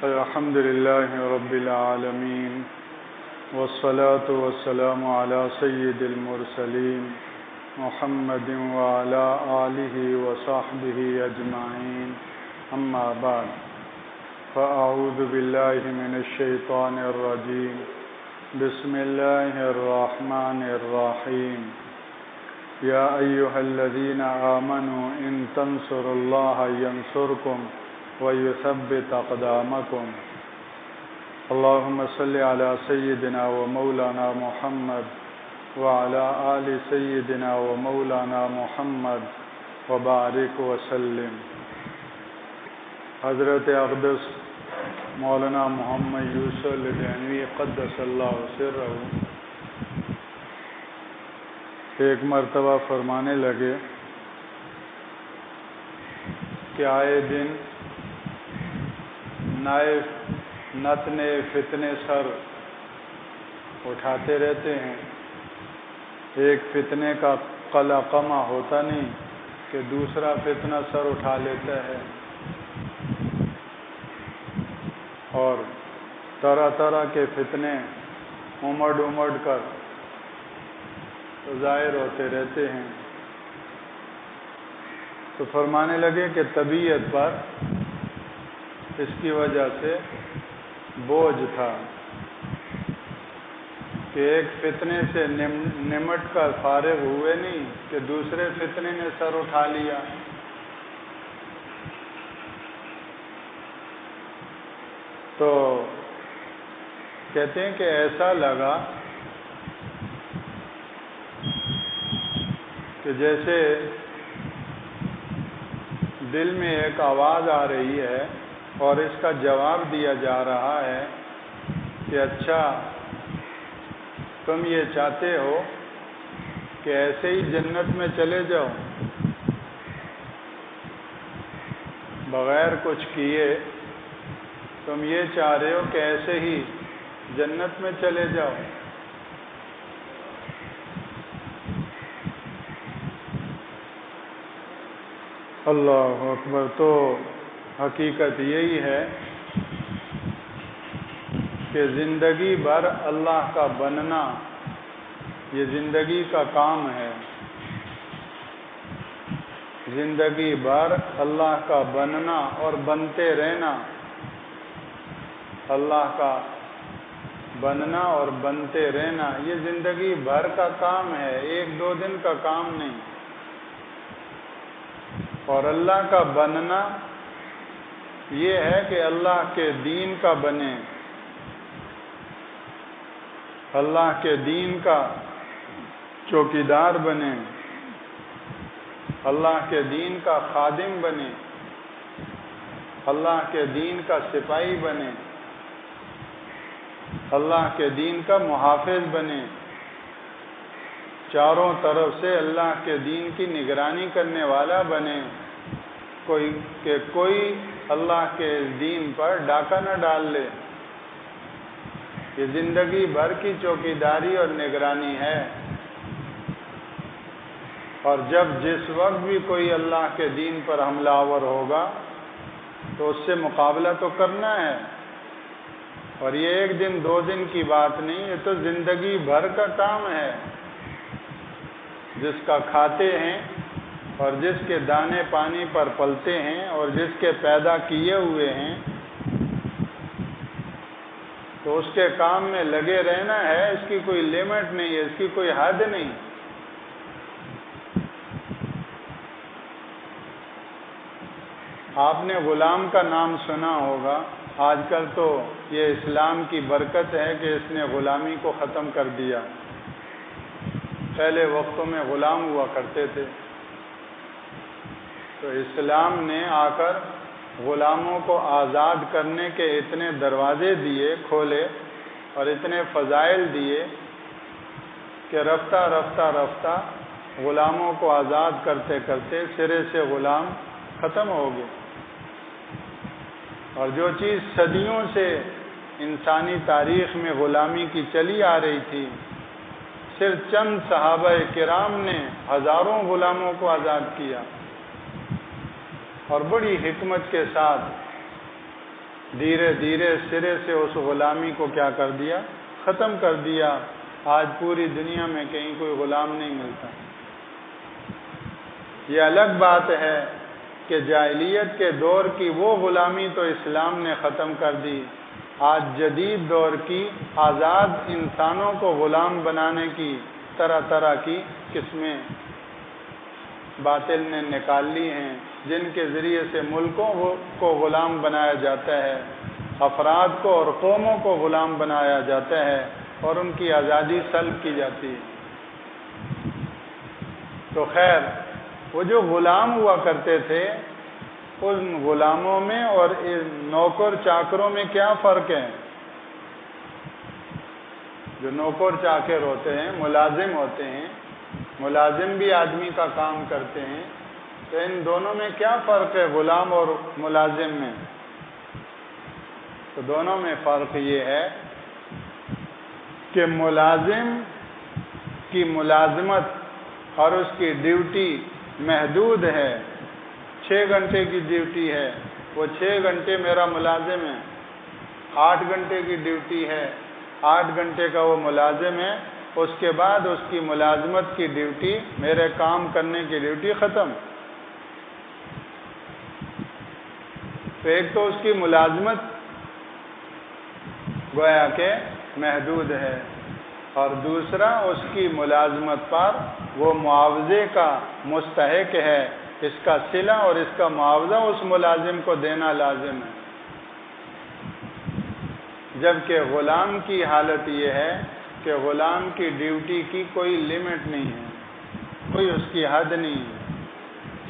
الحمد لله رب العالمين والصلاة والسلام على سيد المرسلين محمد وعلى آله وصحبه أجمعين أما بعد فأعوذ بالله من الشيطان الرجيم بسم الله الرحمن الرحيم يا أيها الذين آمنوا إن تنصروا الله ينصركم ويثبت أقدامكم اللهم صل على سيدنا ومولانا محمد وعلى آل سيدنا ومولانا محمد وبارك وسلم. حضرت اقدس مولانا محمد یوسف لدھیانوی قدس اللہ سرہ ایک مرتبہ فرمانے لگے کہ آئے دن نئے نتنے فتنے سر اٹھاتے رہتے ہیں. ایک فتنے کا قلقمہ ہوتا نہیں کہ دوسرا فتنہ سر اٹھا لیتا ہے اور طرح طرح کے فتنے امڑ کر ظاہر ہوتے رہتے ہیں. تو فرمانے لگے کہ طبیعت پر اس کی وجہ سے بوجھ تھا کہ ایک فتنے سے نمٹ کر فارغ ہوئے نہیں کہ دوسرے فتنے نے سر اٹھا لیا. تو کہتے ہیں کہ ایسا لگا کہ جیسے دل میں ایک آواز آ رہی ہے اور اس کا جواب دیا جا رہا ہے کہ اچھا تم یہ چاہتے ہو کہ ایسے ہی جنت میں چلے جاؤ بغیر کچھ کیے. تم یہ چاہ رہے ہو کہ ایسے ہی جنت میں چلے جاؤ. اللہ اکبر. تو حقیقت یہی ہے کہ زندگی بھر اللہ کا بننا یہ زندگی کا کام ہے. زندگی بھر اللہ کا بننا اور بنتے رہنا. اللہ کا بننا اور بنتے رہنا یہ زندگی بھر کا کام ہے, ایک دو دن کا کام نہیں. اور اللہ کا بننا یہ ہے کہ اللہ کے دین کا بنے, اللہ کے دین کا چوکیدار بنے, اللہ کے دین کا خادم بنے, اللہ کے دین کا سپاہی بنے, اللہ کے دین کا محافظ بنے, چاروں طرف سے اللہ کے دین کی نگرانی کرنے والا بنے. کوئی اللہ کے دین پر ڈاکہ نہ ڈال لے. یہ زندگی بھر کی چوکیداری اور نگرانی ہے. اور جس وقت بھی کوئی اللہ کے دین پر حملہ آور ہوگا تو اس سے مقابلہ تو کرنا ہے. اور یہ ایک دن دو دن کی بات نہیں, یہ تو زندگی بھر کا کام ہے. جس کا کھاتے ہیں اور جس کے دانے پانی پر پلتے ہیں اور جس کے پیدا کیے ہوئے ہیں تو اس کے کام میں لگے رہنا ہے. اس کی کوئی لمٹ نہیں ہے, اس کی کوئی حد نہیں. آپ نے غلام کا نام سنا ہوگا. آج کل تو یہ اسلام کی برکت ہے کہ اس نے غلامی کو ختم کر دیا. پہلے وقتوں میں غلام ہوا کرتے تھے, تو اسلام نے آ کر غلاموں کو آزاد کرنے کے اتنے دروازے دیے کھولے اور اتنے فضائل دیے کہ رفتہ رفتہ غلاموں کو آزاد کرتے کرتے سرے سے غلام ختم ہو گئے. اور جو چیز صدیوں سے انسانی تاریخ میں غلامی کی چلی آ رہی تھی, صرف چند صحابہ کرام نے ہزاروں غلاموں کو آزاد کیا اور بڑی حکمت کے ساتھ دھیرے دھیرے سرے سے اس غلامی کو کیا کر دیا؟ ختم کر دیا۔ آج پوری دنیا میں کہیں کوئی غلام نہیں ملتا۔ یہ الگ بات ہے کہ جاہلیت کے دور کی وہ غلامی تو اسلام نے ختم کر دی۔ آج جدید دور کی آزاد انسانوں کو غلام بنانے کی طرح طرح کی قسمیں باطل نے نکال لی ہیں، جن کے ذریعے سے ملکوں کو غلام بنایا جاتا ہے، افراد کو اور قوموں کو غلام بنایا جاتا ہے اور ان کی آزادی سلب کی جاتی ہے۔ تو خیر، وہ جو غلام ہوا کرتے تھے، ان غلاموں میں اور نوکر چاکروں میں کیا فرق ہے؟ جو نوکر چاکر ہوتے ہیں، ملازم ہوتے ہیں، ملازم بھی آدمی کا کام کرتے ہیں، تو ان دونوں میں کیا فرق ہے غلام اور ملازم میں؟ تو دونوں میں فرق یہ ہے کہ ملازم کی ملازمت اور اس کی ڈیوٹی محدود ہے، 6 گھنٹے کی ڈیوٹی ہے، وہ 6 گھنٹے میرا ملازم ہے۔ 8 گھنٹے کی ڈیوٹی ہے، 8 گھنٹے کا وہ ملازم ہے، اس کے بعد اس کی ملازمت کی ڈیوٹی، میرے کام کرنے کی ڈیوٹی ختم۔ تو ایک تو اس کی ملازمت گویا کہ محدود ہے، اور دوسرا اس کی ملازمت پر وہ معاوضے کا مستحق ہے، اس کا صلہ اور اس کا معاوضہ اس ملازم کو دینا لازم ہے۔ جبکہ غلام کی حالت یہ ہے کہ غلام کی ڈیوٹی کی کوئی لمٹ نہیں ہے، کوئی اس کی حد نہیں ہے،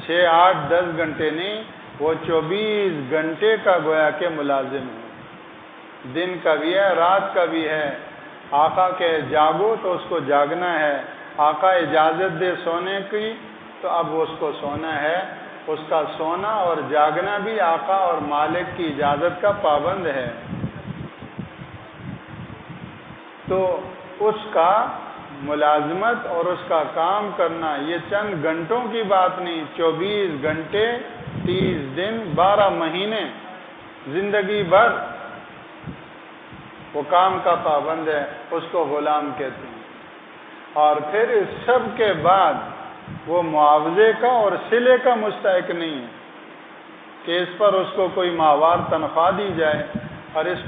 6، 8، 10 گھنٹے نہیں، وہ 24 گھنٹے کا گویا کہ ملازم ہے، دن کا بھی ہے، رات کا بھی ہے۔ آقا کہ جاگو تو اس کو جاگنا ہے، آقا اجازت دے سونے کی تو اب اس کو سونا ہے، اس کا سونا اور جاگنا بھی آقا اور مالک کی اجازت کا پابند ہے۔ تو اس کا ملازمت اور اس کا کام کرنا یہ چند گھنٹوں کی بات نہیں، 24 گھنٹے، 30 دن، 12 مہینے، زندگی بھر وہ کام کا پابند ہے، اس کو غلام کہتے ہیں۔ اور پھر اس سب کے بعد وہ معاوضے کا اور صلے کا مستحق نہیں ہے کہ اس پر اس کو کوئی ماہوار تنخواہ دی جائے اور اس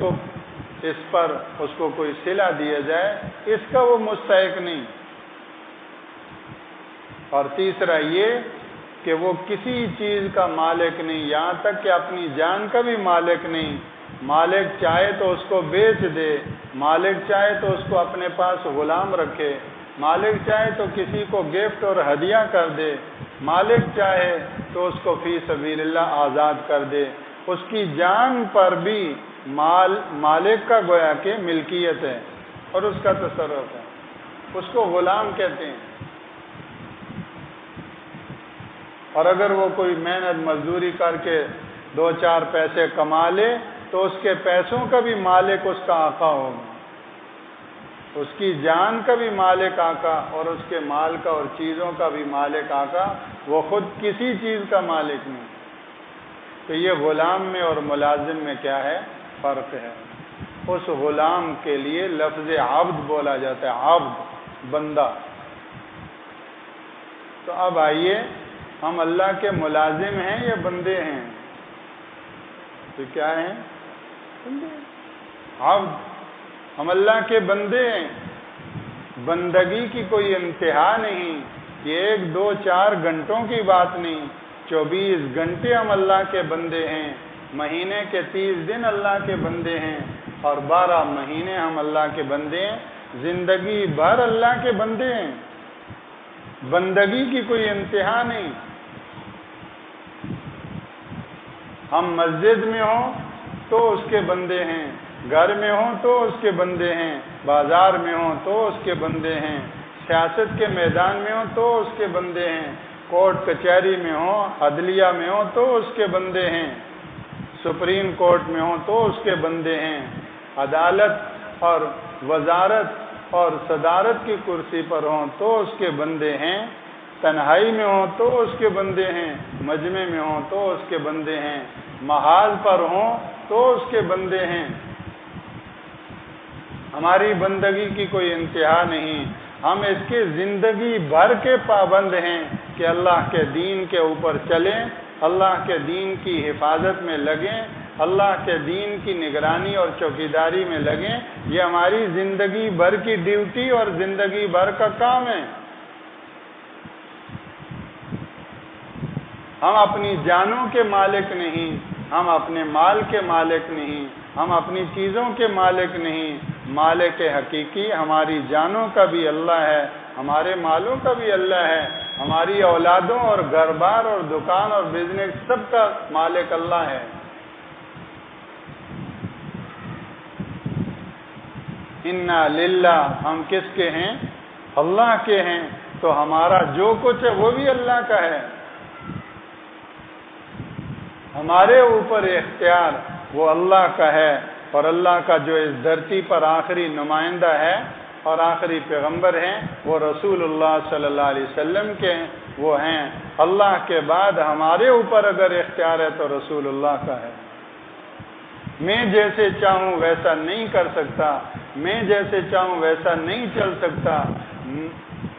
پر اس کو کوئی صلہ دیا جائے، اس کا وہ مستحق نہیں۔ اور تیسرا یہ کہ وہ کسی چیز کا مالک نہیں، یہاں تک کہ اپنی جان کا بھی مالک نہیں۔ مالک چاہے تو اس کو بیچ دے، مالک چاہے تو اس کو اپنے پاس غلام رکھے، مالک چاہے تو کسی کو گفٹ اور ہدیہ کر دے، مالک چاہے تو اس کو فی سبیل اللہ آزاد کر دے۔ اس کی جان پر بھی مالک کا گویا کہ ملکیت ہے اور اس کا تصرف ہے، اس کو غلام کہتے ہیں۔ اور اگر وہ کوئی محنت مزدوری کر کے 2-4 پیسے کما لے تو اس کے پیسوں کا بھی مالک اس کا آقا ہوگا، اس کی جان کا بھی مالک آقا اور اس کے مال کا اور چیزوں کا بھی مالک آقا، وہ خود کسی چیز کا مالک نہیں۔ تو یہ غلام میں اور ملازم میں کیا ہے؟ فرق ہے۔ اس غلام کے لیے لفظ عبد بولا جاتا ہے، عبد، بندہ۔ تو اب آئیے، ہم اللہ کے ملازم ہیں یا بندے ہیں؟ تو کیا ہیں؟ عبد، ہم اللہ کے بندے ہیں۔ بندگی کی کوئی انتہا نہیں، یہ 1، 2، 4 گھنٹوں کی بات نہیں، 24 گھنٹے ہم اللہ کے بندے ہیں، مہینے کے 30 دن اللہ کے بندے ہیں، اور 12 مہینے ہم اللہ کے بندے ہیں، زندگی بھر اللہ کے بندے ہیں۔ بندگی کی کوئی انتہا نہیں۔ ہم مسجد میں ہوں تو اس کے بندے ہیں، گھر میں ہوں تو اس کے بندے ہیں، بازار میں ہوں تو اس کے بندے ہیں، سیاست کے میدان میں ہوں تو اس کے بندے ہیں، کورٹ کچہری میں ہوں، عدلیہ میں ہوں تو اس کے بندے ہیں، سپریم کورٹ میں ہوں تو اس کے بندے ہیں، عدالت اور وزارت اور صدارت کی کرسی پر ہوں تو اس کے بندے ہیں، تنہائی میں ہوں تو اس کے بندے ہیں، مجمع میں ہوں تو اس کے بندے ہیں، محاذ پر ہوں تو اس کے بندے ہیں. ہماری بندگی کی کوئی انتہا نہیں. ہم اس کی زندگی بھر کے پابند ہیں کہ اللہ کے دین کے اوپر چلیں، اللہ کے دین کی حفاظت میں لگیں، اللہ کے دین کی نگرانی اور چوکیداری میں لگیں. یہ ہماری زندگی بھر کی ڈیوٹی اور زندگی بھر کا کام ہے. ہم اپنی جانوں کے مالک نہیں، ہم اپنے مال کے مالک نہیں، ہم اپنی چیزوں کے مالک نہیں. مالک حقیقی ہماری جانوں کا بھی اللہ ہے، ہمارے مالوں کا بھی اللہ ہے، ہماری اولادوں اور گھر بار اور دکان اور بزنس سب کا مالک اللہ ہے. انا للہ، ہم کس کے ہیں؟ اللہ کے ہیں. تو ہمارا جو کچھ ہے وہ بھی اللہ کا ہے. ہمارے اوپر اختیار وہ اللہ کا ہے. اور اللہ کا جو اس دھرتی پر آخری نمائندہ ہے اور آخری پیغمبر ہیں وہ رسول اللہ صلی اللہ علیہ وسلم کے ہیں. وہ ہیں. اللہ کے بعد ہمارے اوپر اگر اختیار ہے تو رسول اللہ کا ہے. میں جیسے چاہوں ویسا نہیں کر سکتا، میں جیسے چاہوں ویسا نہیں چل سکتا.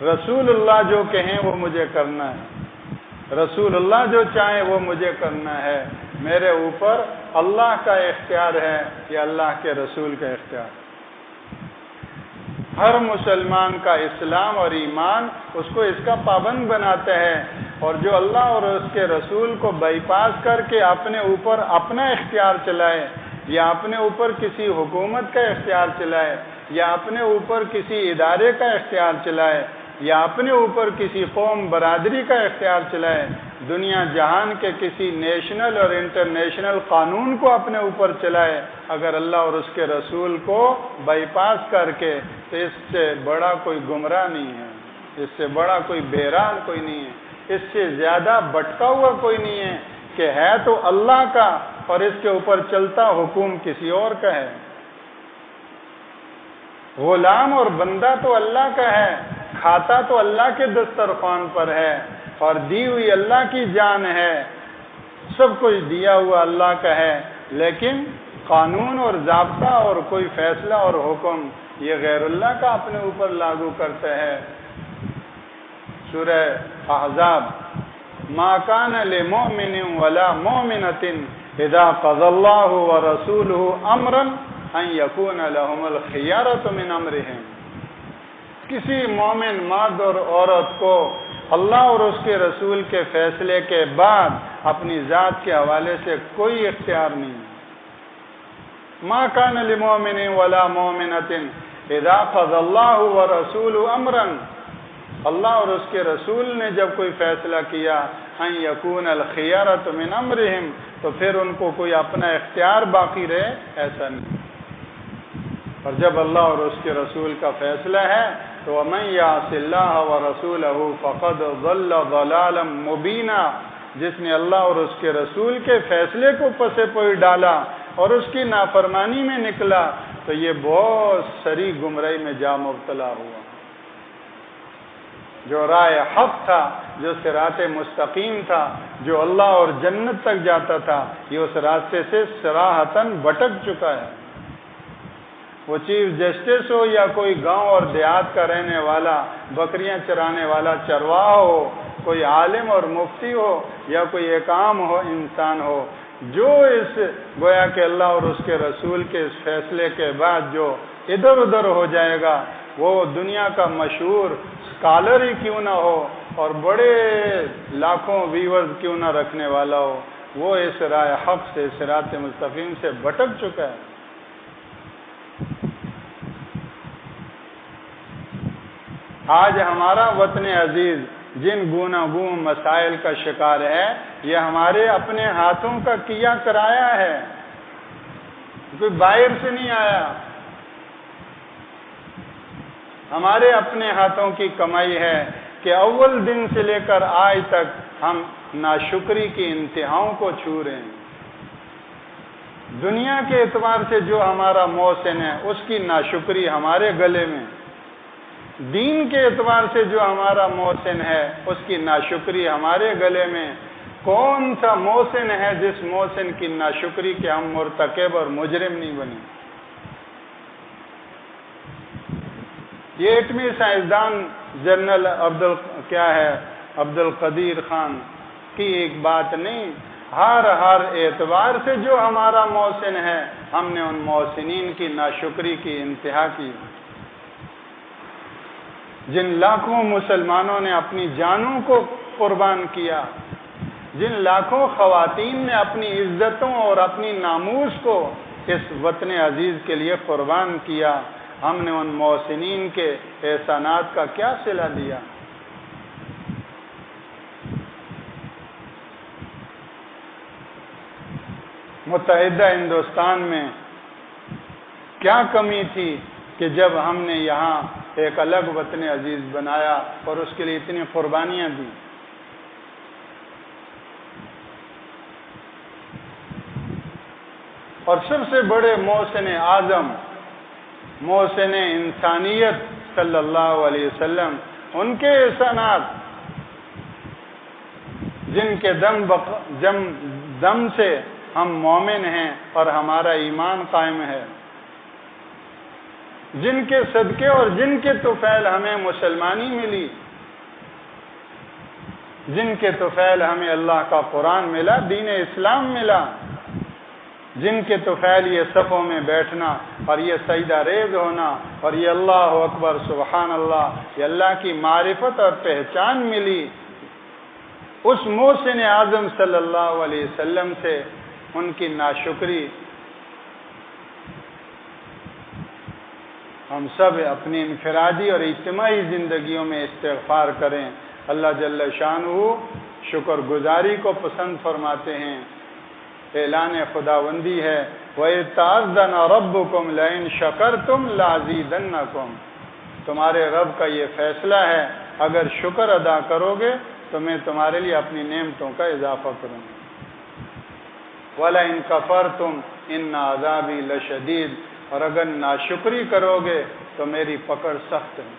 رسول اللہ جو کہیں وہ مجھے کرنا ہے، رسول اللہ جو چاہیں وہ مجھے کرنا ہے. میرے اوپر اللہ کا اختیار ہے یا اللہ کے رسول کا اختیار. ہر مسلمان کا اسلام اور ایمان اس کو اس کا پابند بناتا ہے. اور جو اللہ اور اس کے رسول کو بائی پاس کر کے اپنے اوپر اپنا اختیار چلائے، یا اپنے اوپر کسی حکومت کا اختیار چلائے، یا اپنے اوپر کسی ادارے کا اختیار چلائے، یا اپنے اوپر کسی قوم برادری کا اختیار چلائے، دنیا جہان کے کسی نیشنل اور انٹرنیشنل قانون کو اپنے اوپر چلائے، اگر اللہ اور اس کے رسول کو بائی پاس کر کے، تو اس سے بڑا کوئی گمراہ نہیں ہے، اس سے بڑا کوئی بحران کوئی نہیں ہے، اس سے زیادہ بھٹکا ہوا کوئی نہیں ہے کہ ہے تو اللہ کا اور اس کے اوپر چلتا حکم کسی اور کا ہے. غلام اور بندہ تو اللہ کا ہے، کھاتا تو اللہ کے دسترخوان پر ہے، اور دی ہوئی اللہ کی جان ہے، سب کچھ دیا ہوا اللہ کا ہے. لیکن قانون اور ضابطہ اور کوئی فیصلہ اور حکم یہ غیر اللہ کا اپنے اوپر لاگو کرتا ہے. سورہ احزاب: ما کان لمؤمن ولا مؤمنۃ اذا قضى الله ورسوله امرا ان يكون لهم الخيارۃ من امرهم. کسی مومن مرد اور عورت کو اللہ اور اس کے رسول کے فیصلے کے بعد اپنی ذات کے حوالے سے کوئی اختیار نہیں. ما کان لمؤمن ولا مؤمنۃ اذا قضى الله ورسوله امرا، اللہ اور اس کے رسول نے جب کوئی فیصلہ کیا، ان یکون الخیارۃ من امرہم، تو پھر ان کو کوئی اپنا اختیار باقی رہے، ایسا نہیں. اور جب اللہ اور اس کے رسول کا فیصلہ ہے تو وَمَن يَعْصِ اللَّهَ وَرَسُولَهُ فَقَدْ ضَلَّ ضَلَالًا مُبِينًا. جس نے اللہ اور اس کے رسول کے فیصلے کو پسے پوئی ڈالا اور اس کی نافرمانی میں نکلا تو یہ بہت سری گمراہی میں جا مبتلا ہوا. جو رائے حق تھا، جو صراط مستقیم تھا، جو اللہ اور جنت تک جاتا تھا، یہ اس راستے سے صراحتاً بھٹک چکا ہے. وہ چیف جسٹس ہو یا کوئی گاؤں اور دیہات کا رہنے والا، بکریاں چرانے والا چرواہا ہو، کوئی عالم اور مفتی ہو یا کوئی ایک عام ہو انسان ہو، جو اس گویا کہ اللہ اور اس کے رسول کے اس فیصلے کے بعد جو ادھر ادھر ہو جائے گا، وہ دنیا کا مشہور اسکالر ہی کیوں نہ ہو اور بڑے لاکھوں ویورز کیوں نہ رکھنے والا ہو، وہ اس رائے حق سے، صراط مستقیم سے بھٹک چکا ہے. آج ہمارا وطن عزیز جن گوناگون مسائل کا شکار ہے، یہ ہمارے اپنے ہاتھوں کا کیا کرایا ہے، کوئی باہر سے نہیں آیا. ہمارے اپنے ہاتھوں کی کمائی ہے کہ اول دن سے لے کر آج تک ہم ناشکری کی انتہاؤں کو چھو رہے ہیں. دنیا کے اعتبار سے جو ہمارا محسن ہے اس کی ناشکری ہمارے گلے میں، دین کے اعتبار سے جو ہمارا محسن ہے اس کی ناشکری ہمارے گلے میں. کون سا محسن ہے جس محسن کی ناشکری کے ہم مرتکب اور مجرم نہیں بنے؟ یہ ایٹمی سائنسدان جنرل عبد القدیر خان کی ایک بات نہیں، ہر اعتبار سے جو ہمارا محسن ہے، ہم نے ان محسنین کی ناشکری کی انتہا کی۔ جن لاکھوں مسلمانوں نے اپنی جانوں کو قربان کیا، جن لاکھوں خواتین نے اپنی عزتوں اور اپنی ناموس کو اس وطن عزیز کے لیے قربان کیا، ہم نے ان محسنین کے احسانات کا کیا صلہ دیا؟ متحدہ ہندوستان میں کیا کمی تھی کہ جب ہم نے یہاں ایک الگ وطن عزیز بنایا اور اس کے لیے اتنی قربانیاں دی؟ اور سب سے بڑے محسن اعظم، محسن انسانیت صلی اللہ علیہ وسلم، ان کے احسانات جن کے دم سے ہم مومن ہیں اور ہمارا ایمان قائم ہے، جن کے صدقے اور جن کے طفیل ہمیں مسلمانی ملی، جن کے طفیل ہمیں اللہ کا قرآن ملا، دین اسلام ملا، جن کے طفیل یہ صفوں میں بیٹھنا اور یہ سجدہ ریز ہونا اور یہ اللہ اکبر سبحان اللہ، یہ اللہ کی معرفت اور پہچان ملی، اس محسن اعظم صلی اللہ علیہ وسلم سے ان کی ناشکری ہم سب اپنی انفرادی اور اجتماعی زندگیوں میں استغفار کریں۔ اللہ جل شانہ شکر گزاری کو پسند فرماتے ہیں۔ اعلان خداوندی ہے وَإِذْ تَأَذَّنَ رَبُّكُمْ لَئِن شَكَرْتُمْ لَأَزِيدَنَّكُمْ، تمہارے رب کا یہ فیصلہ ہے اگر شکر ادا کرو گے تو میں تمہارے لیے اپنی نعمتوں کا اضافہ کروں گا۔ وَلَئِن كَفَرْتُمْ إِنَّ عَذَابِي لَشَدِيدٌ، اور اگر ناشکری کرو گے تو میری پکڑ سخت ہے۔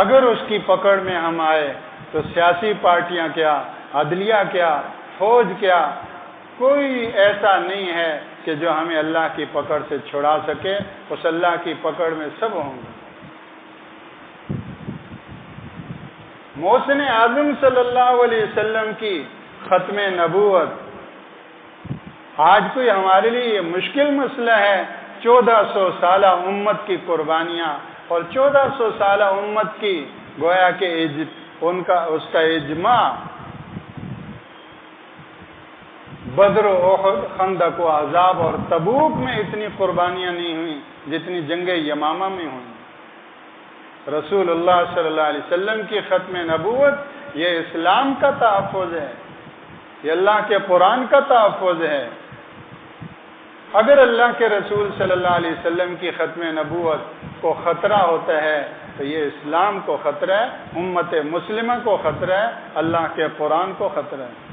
اگر اس کی پکڑ میں ہم آئے تو سیاسی پارٹیاں کیا، عدلیہ کیا، فوج کیا، کوئی ایسا نہیں ہے کہ جو ہمیں اللہ کی پکڑ سے چھڑا سکے۔ اس اللہ کی پکڑ میں سب ہوں گے۔ محسن اعظم صلی اللہ علیہ وسلم کی ختم نبوت آج کوئی ہمارے لیے یہ مشکل مسئلہ ہے۔ 1400 سالہ امت کی قربانیاں اور 1400 سالہ امت کی گویا کہ اس کا اجماع، بدر و احد، خندق و احزاب اور تبوک میں اتنی قربانیاں نہیں ہوئیں جتنی جنگ یمامہ میں ہوئیں۔ رسول اللہ صلی اللہ علیہ وسلم کی ختم نبوت یہ اسلام کا تحفظ ہے، یہ اللہ کے قرآن کا تحفظ ہے۔ اگر اللہ کے رسول صلی اللہ علیہ وسلم کی ختم نبوت کو خطرہ ہوتا ہے تو یہ اسلام کو خطرہ ہے، امت مسلمہ کو خطرہ ہے، اللہ کے قرآن کو خطرہ ہے۔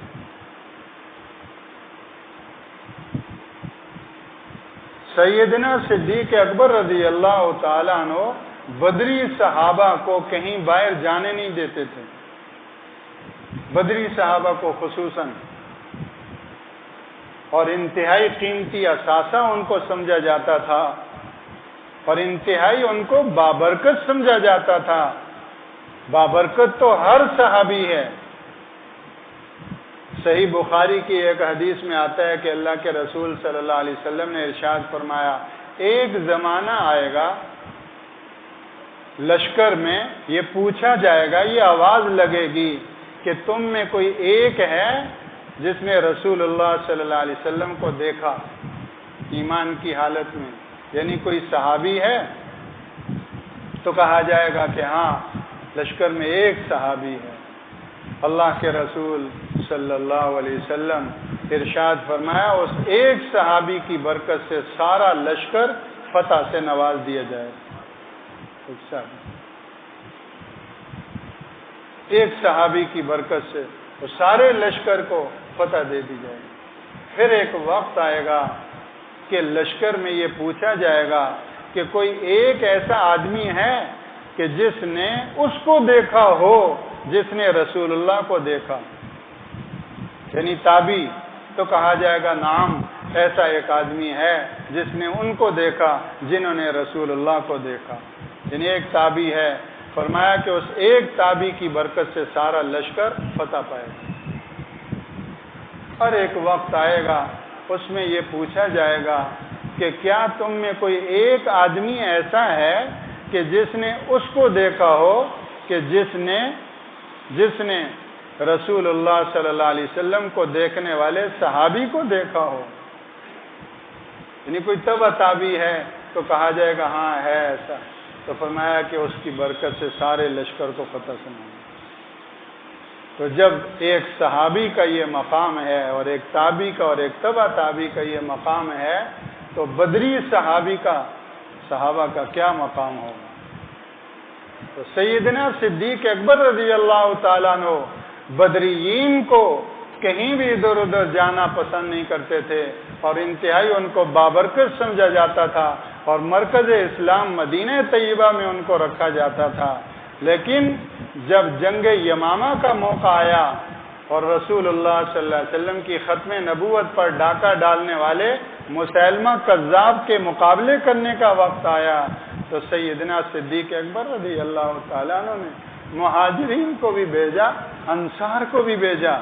سیدنا صدیق اکبر رضی اللہ تعالیٰ عنہ بدری صحابہ کو کہیں باہر جانے نہیں دیتے تھے، بدری صحابہ کو خصوصاً، اور انتہائی قیمتی اثاثہ ان کو سمجھا جاتا تھا اور انتہائی ان کو بابرکت سمجھا جاتا تھا۔ بابرکت تو ہر صحابی ہے۔ صحیح بخاری کی ایک حدیث میں آتا ہے کہ اللہ کے رسول صلی اللہ علیہ وسلم نے ارشاد فرمایا، ایک زمانہ آئے گا لشکر میں یہ پوچھا جائے گا، یہ آواز لگے گی کہ تم میں کوئی ایک ہے جس نے رسول اللہ صلی اللہ علیہ وسلم کو دیکھا ایمان کی حالت میں، یعنی کوئی صحابی ہے؟ تو کہا جائے گا کہ ہاں، لشکر میں ایک صحابی ہے۔ اللہ کے رسول صلی اللہ علیہ وسلم ارشاد فرمایا اس ایک صحابی کی برکت سے سارا لشکر فتح سے نواز دیا جائے۔ ایک صحابی کی برکت سے وہ سارے لشکر کو فتح دے دی جائے۔ پھر ایک وقت آئے گا کہ لشکر میں یہ پوچھا جائے گا کہ کوئی ایک ایسا آدمی ہے کہ جس نے اس کو دیکھا ہو جس نے رسول اللہ کو دیکھا، یعنی تابعی، تو کہا جائے گا نعم، ایسا ایک آدمی ہے جس نے ان کو دیکھا جنہوں نے رسول اللہ کو دیکھا، یعنی ایک تابعی ہے۔ فرمایا کہ اس ایک تابعی کی برکت سے سارا لشکر فتح پائے گا، اور ایک وقت آئے گا اس میں یہ پوچھا جائے گا کہ کیا تم میں کوئی ایک آدمی ایسا ہے کہ جس نے اس کو دیکھا ہو کہ جس نے رسول اللہ صلی اللہ علیہ وسلم کو دیکھنے والے صحابی کو دیکھا ہو، یعنی کوئی تبع تابعی ہے، تو کہا جائے گا ہاں ہے ایسا، تو فرمایا کہ اس کی برکت سے سارے لشکر کو فتح سنائیں۔ تو جب ایک صحابی کا یہ مقام ہے اور ایک تابعی کا اور ایک تبع تابعی کا یہ مقام ہے، تو بدری صحابہ کا کیا مقام ہوگا؟ تو سیدنا صدیق اکبر رضی اللہ تعالیٰ عنہ بدریین کو کہیں بھی ادھر ادھر جانا پسند نہیں کرتے تھے، اور انتہائی ان کو بابرکت سمجھا جاتا تھا، اور مرکز اسلام مدینہ طیبہ میں ان کو رکھا جاتا تھا۔ لیکن جب جنگ یمامہ کا موقع آیا اور رسول اللہ صلی اللہ علیہ وسلم کی ختم نبوت پر ڈاکہ ڈالنے والے مسیلمہ کذاب کے مقابلے کرنے کا وقت آیا، تو سیدنا صدیق اکبر رضی اللہ تعالیٰ عنہ نے مہاجرین کو بھی بھیجا، انصار کو بھی بھیجا،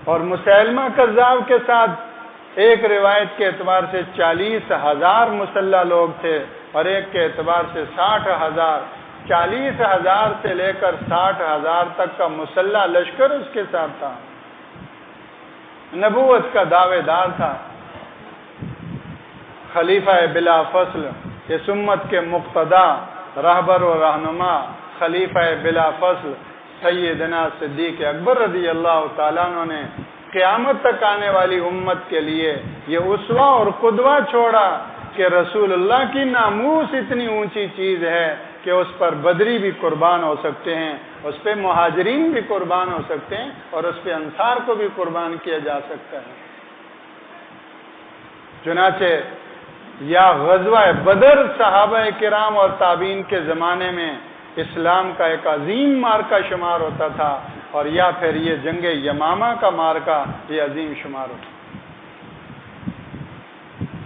اور مسیلمہ کذاب کے ساتھ ایک روایت کے اعتبار سے 40,000 مسلح لوگ تھے، اور ایک کے اعتبار سے 60,000، 40,000 سے لے کر 60,000 تک کا مسلح لشکر اس کے ساتھ تھا، نبوت کا دعوے دار تھا، خلیفہ بلا فصل، اس امت کے مقتدا، رہبر و رہنما، خلیفہ بلا فصل سیدنا صدیق اکبر رضی اللہ تعالیٰ عنہ نے قیامت تک آنے والی امت کے لیے یہ اسوہ اور قدوہ چھوڑا کہ رسول اللہ کی ناموس اتنی اونچی چیز ہے کہ اس پر بدری بھی قربان ہو سکتے ہیں، اس پہ مہاجرین بھی قربان ہو سکتے ہیں، اور اس پہ انصار کو بھی قربان کیا جا سکتا ہے۔ چنانچہ یا غزوہ بدر صحابہ کرام اور تابعین کے زمانے میں اسلام کا ایک عظیم مارکہ شمار ہوتا تھا، اور یا پھر یہ جنگ یمامہ کا مارکہ یہ عظیم شمار ہوتا تھا۔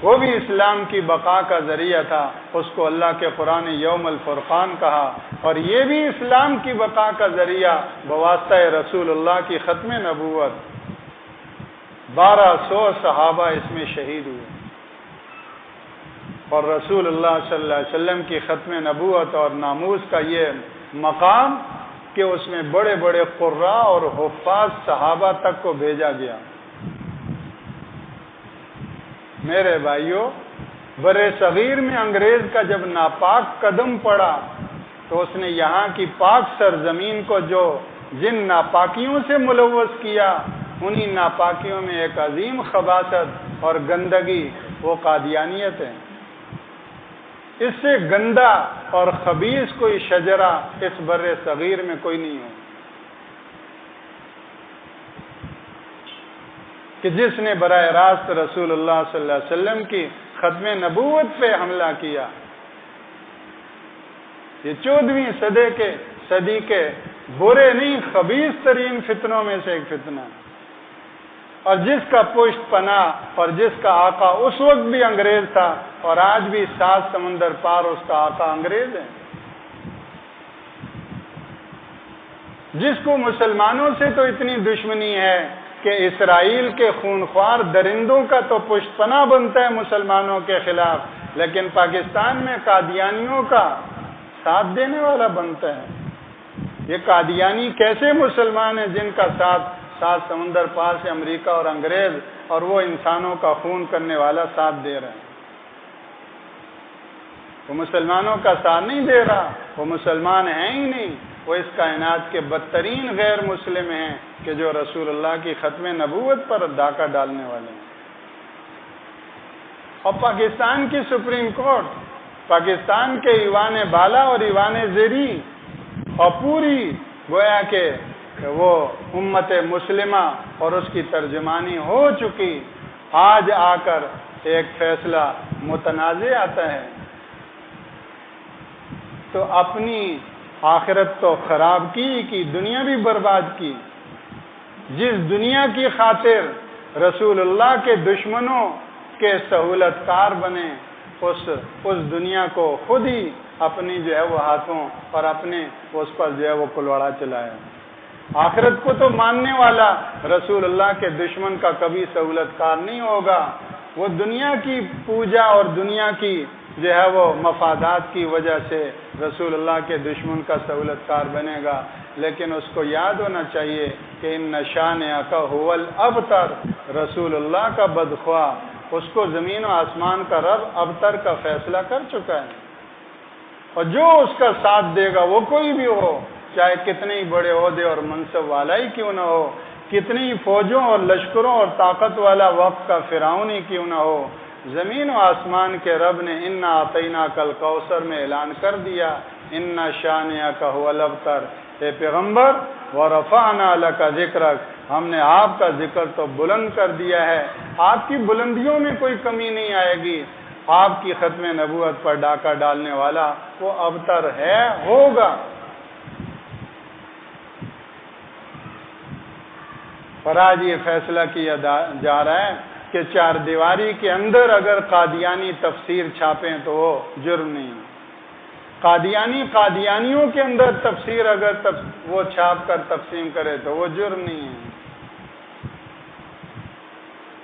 وہ بھی اسلام کی بقا کا ذریعہ تھا، اس کو اللہ کے قرآن یوم الفرقان کہا، اور یہ بھی اسلام کی بقا کا ذریعہ بواسطہ رسول اللہ کی ختم نبوت، 1200 صحابہ اس میں شہید ہوئے، اور رسول اللہ صلی اللہ علیہ وسلم کی ختم نبوت اور ناموس کا یہ مقام کہ اس میں بڑے بڑے قراء اور حفاظ صحابہ تک کو بھیجا گیا۔ میرے بھائیوں، بر صغیر میں انگریز کا جب ناپاک قدم پڑا تو اس نے یہاں کی پاک سرزمین کو جو جن ناپاکیوں سے ملوث کیا، انہی ناپاکیوں میں ایک عظیم خباثت اور گندگی وہ قادیانیت ہے۔ اس سے گندا اور خبیث کوئی شجرہ اس بر صغیر میں کوئی نہیں ہو کہ جس نے براہ راست رسول اللہ صلی اللہ علیہ وسلم کی ختم نبوت پہ حملہ کیا۔ یہ 14ویں صدی کے برے نہیں خبیث ترین فتنوں میں سے ایک فتنہ، اور جس کا پشت پناہ اور جس کا آقا اس وقت بھی انگریز تھا، اور آج بھی 7 سمندر پار اس کا آقا انگریز ہے، جس کو مسلمانوں سے تو اتنی دشمنی ہے کہ اسرائیل کے خونخوار درندوں کا تو پشت پناہ بنتا ہے مسلمانوں کے خلاف، لیکن پاکستان میں قادیانیوں کا ساتھ دینے والا بنتا ہے۔ یہ قادیانی کیسے مسلمان ہیں جن کا ساتھ 7 سمندر پار سے امریکہ اور انگریز اور وہ انسانوں کا خون کرنے والا ساتھ دے رہے ہیں؟ وہ مسلمانوں کا ساتھ نہیں دے رہا، وہ مسلمان ہیں ہی نہیں، وہ اس کائنات کے بدترین غیر مسلم ہیں کہ جو رسول اللہ کی ختم نبوت پر ڈاکہ ڈالنے والے ہیں۔ اور پاکستان کی سپریم کورٹ، پاکستان کے ایوان بالا اور ایوان زیری اور پوری گویا کہ وہ امت مسلمہ اور اس کی ترجمانی ہو چکی، آج آ کر ایک فیصلہ متنازع آتا ہے تو اپنی آخرت تو خراب کی دنیا بھی برباد کی. جس دنیا کی خاطر رسول اللہ کے دشمنوں کے سہولت کار بنے، اس دنیا کو خود ہی اپنی جو ہے وہ ہاتھوں اور اپنے اس پر جو ہے وہ کلوڑا چلائے. آخرت کو تو ماننے والا رسول اللہ کے دشمن کا کبھی سہولت کار نہیں ہوگا. وہ دنیا کی پوجا اور دنیا کی جو ہے وہ مفادات کی وجہ سے رسول اللہ کے دشمن کا سہولت کار بنے گا. لیکن اس کو یاد ہونا چاہیے کہ ان شانئک هو الابتر، رسول اللہ کا بدخواہ، اس کو زمین و آسمان کا رب ابتر کا فیصلہ کر چکا ہے. اور جو اس کا ساتھ دے گا وہ کوئی بھی ہو، چاہے کتنے ہی بڑے عہدے اور منصب والا ہی کیوں نہ ہو، کتنی ہی فوجوں اور لشکروں اور طاقت والا وقت کا فرعون ہی کیوں نہ ہو، زمین و آسمان کے رب نے انا اعطیناک الکوثر میں اعلان کر دیا ان شانئک هو الابتر. اے پیغمبر ورفعنا لک ذکرک، ہم نے آپ کا ذکر تو بلند کر دیا ہے، آپ کی بلندیوں میں کوئی کمی نہیں آئے گی. آپ کی ختم نبوت پر ڈاکہ ڈالنے والا وہ ابتر ہے، ہوگا. اور آج یہ فیصلہ کیا جا رہا ہے کہ چار دیواری کے اندر اگر قادیانی تفسیر چھاپیں تو وہ جرم نہیں. قادیانیوں کے اندر تفسیر اگر وہ چھاپ کر تقسیم کرے تو وہ جرم نہیں ہے.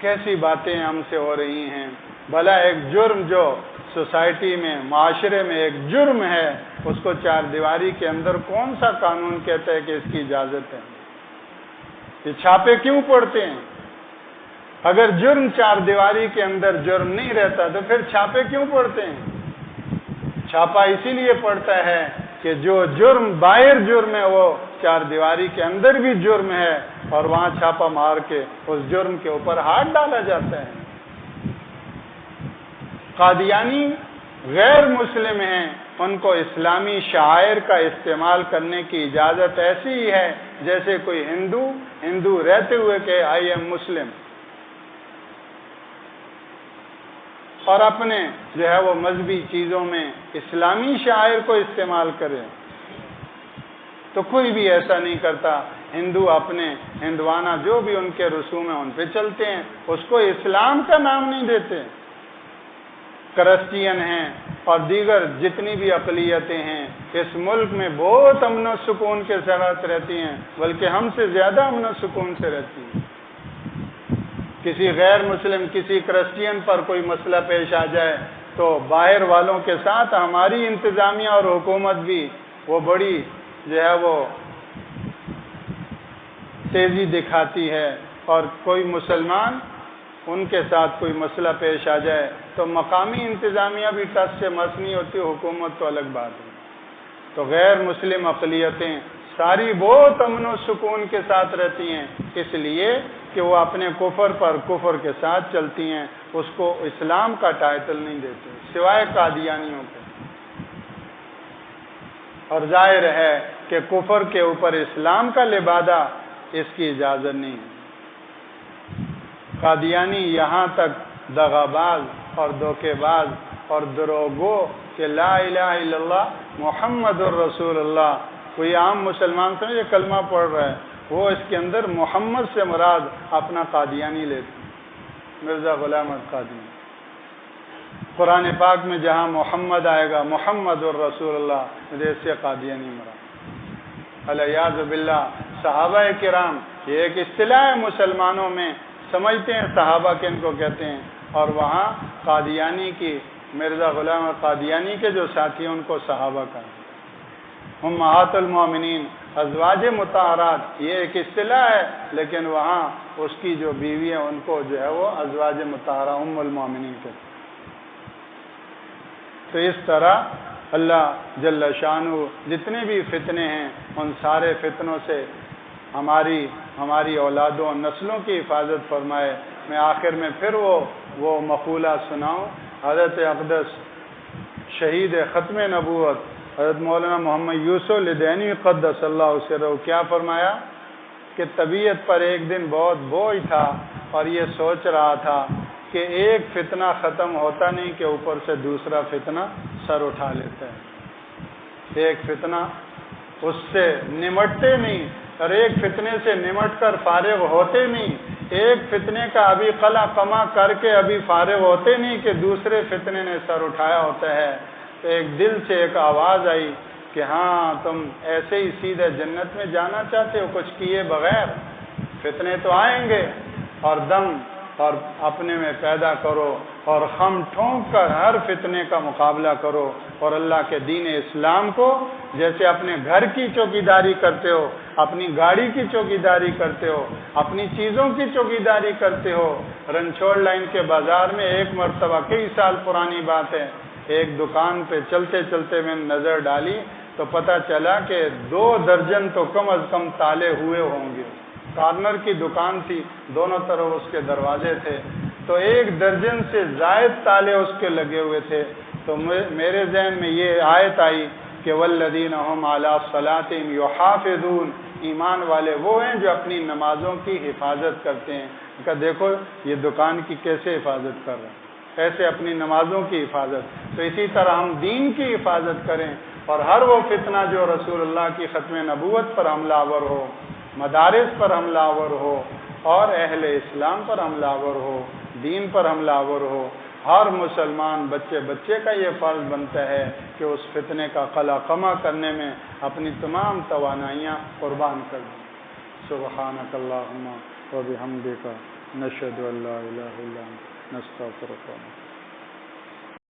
کیسی باتیں ہم سے ہو رہی ہیں. بھلا ایک جرم جو سوسائٹی میں، معاشرے میں ایک جرم ہے، اس کو چار دیواری کے اندر کون سا قانون کہتا ہے کہ اس کی اجازت ہے؟ یہ چھاپے کیوں پڑتے ہیں؟ اگر جرم چار دیواری کے اندر جرم نہیں رہتا تو پھر چھاپے کیوں پڑتے ہیں؟ چھاپا اسی لیے پڑتا ہے کہ جو جرم باہر جرم ہے وہ چار دیواری کے اندر بھی جرم ہے، اور وہاں چھاپا مار کے اس جرم کے اوپر ہاتھ ڈالا جاتا ہے. قادیانی غیر مسلم ہیں، ان کو اسلامی شعائر کا استعمال کرنے کی اجازت ایسی ہی ہے جیسے کوئی ہندو رہتے ہوئے کہ آئی ایم مسلم، اور اپنے جو ہے وہ مذہبی چیزوں میں اسلامی شعائر کو استعمال کرے. تو کوئی بھی ایسا نہیں کرتا. ہندو اپنے ہندوانہ جو بھی ان کے رسوم ہیں ان پہ چلتے ہیں، اس کو اسلام کا نام نہیں دیتے. کرسچین ہیں اور دیگر جتنی بھی اقلیتیں ہیں اس ملک میں بہت امن و سکون کے ساتھ رہتی ہیں، بلکہ ہم سے زیادہ امن و سکون سے رہتی ہیں. کسی غیر مسلم، کسی کرسچین پر کوئی مسئلہ پیش آ جائے تو باہر والوں کے ساتھ ہماری انتظامیہ اور حکومت بھی وہ بڑی جو ہے وہ تیزی دکھاتی ہے، اور کوئی مسلمان ان کے ساتھ کوئی مسئلہ پیش آ جائے تو مقامی انتظامیہ بھی ٹس سے مس نہیں ہوتی، حکومت تو الگ بات ہے. تو غیر مسلم اقلیتیں ساری بہت امن و سکون کے ساتھ رہتی ہیں، اس لیے کہ وہ اپنے کفر پر کفر کے ساتھ چلتی ہیں، اس کو اسلام کا ٹائٹل نہیں دیتے سوائے قادیانیوں کے. اور ظاہر ہے کہ کفر کے اوپر اسلام کا لبادہ اس کی اجازت نہیں ہے. قادیانی یہاں تک دغاباز اور دھوکے باز اور دروغگو کہ لا الہ الا اللہ محمد الرسول اللہ، کوئی عام مسلمان سمجھے کلمہ پڑھ رہا ہے، وہ اس کے اندر محمد سے مراد اپنا قادیانی لیتے، مرزا غلام احمد قادیانی. قرآن پاک میں جہاں محمد آئے گا محمد الرسول اللہ، جیسے قادیانی مراد. الیاذ باللہ. صحابہ کرام یہ ایک اصطلاح ہے مسلمانوں میں، سمجھتے ہیں صحابہ کن کو کہتے ہیں، اور وہاں قادیانی کی مرزا غلام قادیانی کے جو ساتھی ہیں ان کو صحابہ کہتے ہیں. امہات المومنین، ازواج مطہرات، یہ ایک اصطلاح ہے، لیکن وہاں اس کی جو بیوی ہیں ان کو جو ہے وہ ازواج مطہرہ ام المومنین کہتے ہیں. تو اس طرح اللہ جل شانہ جتنے بھی فتنے ہیں ان سارے فتنوں سے ہماری اولادوں اور نسلوں کی حفاظت فرمائے. میں آخر میں پھر وہ مقولہ سناؤں. حضرت اقدس شہید ختم نبوت حضرت مولانا محمد یوسف لدینوی قدس اللہ سرہ کیا فرمایا کہ طبیعت پر ایک دن بہت بوجھ تھا اور یہ سوچ رہا تھا کہ ایک فتنہ ختم ہوتا نہیں کہ اوپر سے دوسرا فتنہ سر اٹھا لیتا ہے. ایک فتنہ اس سے نمٹتے نہیں، اور ایک فتنے سے نمٹ کر فارغ ہوتے نہیں، ایک فتنے کا ابھی قلع قمع کر کے ابھی فارغ ہوتے نہیں کہ دوسرے فتنے نے سر اٹھایا ہوتا ہے۔ تو ایک دل سے ایک آواز آئی کہ ہاں تم ایسے ہی سیدھے جنت میں جانا چاہتے ہو کچھ کیے بغیر؟ فتنے تو آئیں گے، اور دم اور اپنے میں پیدا کرو اور خم ٹھونک کر ہر فتنے کا مقابلہ کرو، اور اللہ کے دین اسلام کو جیسے اپنے گھر کی چوکیداری کرتے ہو، اپنی گاڑی کی چوکیداری کرتے ہو، اپنی چیزوں کی چوکیداری کرتے ہو۔ رنچوڑ لائن کے بازار میں ایک مرتبہ، کئی سال پرانی بات ہے، ایک دکان پہ چلتے چلتے میں نے نظر ڈالی تو پتہ چلا کہ 2 درجن تو کم از کم تالے ہوئے ہوں گے۔ کارنر کی دکان تھی، دونوں طرف اس کے دروازے تھے، تو 1 درجن سے زائد تالے اس کے لگے ہوئے تھے۔ تو میرے ذہن میں یہ آیت آئی کہ والذین هم علی صلاتهم یحافظون، ایمان والے وہ ہیں جو اپنی نمازوں کی حفاظت کرتے ہیں۔ کہ دیکھو یہ دکان کی کیسے حفاظت کر رہے ہیں، ایسے اپنی نمازوں کی حفاظت۔ تو اسی طرح ہم دین کی حفاظت کریں، اور ہر وہ فتنہ جو رسول اللہ کی ختم نبوت پر حملہ آور ہو، مدارس پر حملہ آور ہو، اور اہل اسلام پر حملہ آور ہو، دین پر حملہ آور ہو، ہر مسلمان بچے کا یہ فرض بنتا ہے کہ اس فتنے کا قلع قمع کرنے میں اپنی تمام توانائیاں قربان کر دیں۔ سبحانک اللہم و بحمدک، نشہد ان لا الہ الا انت، نستغفرک۔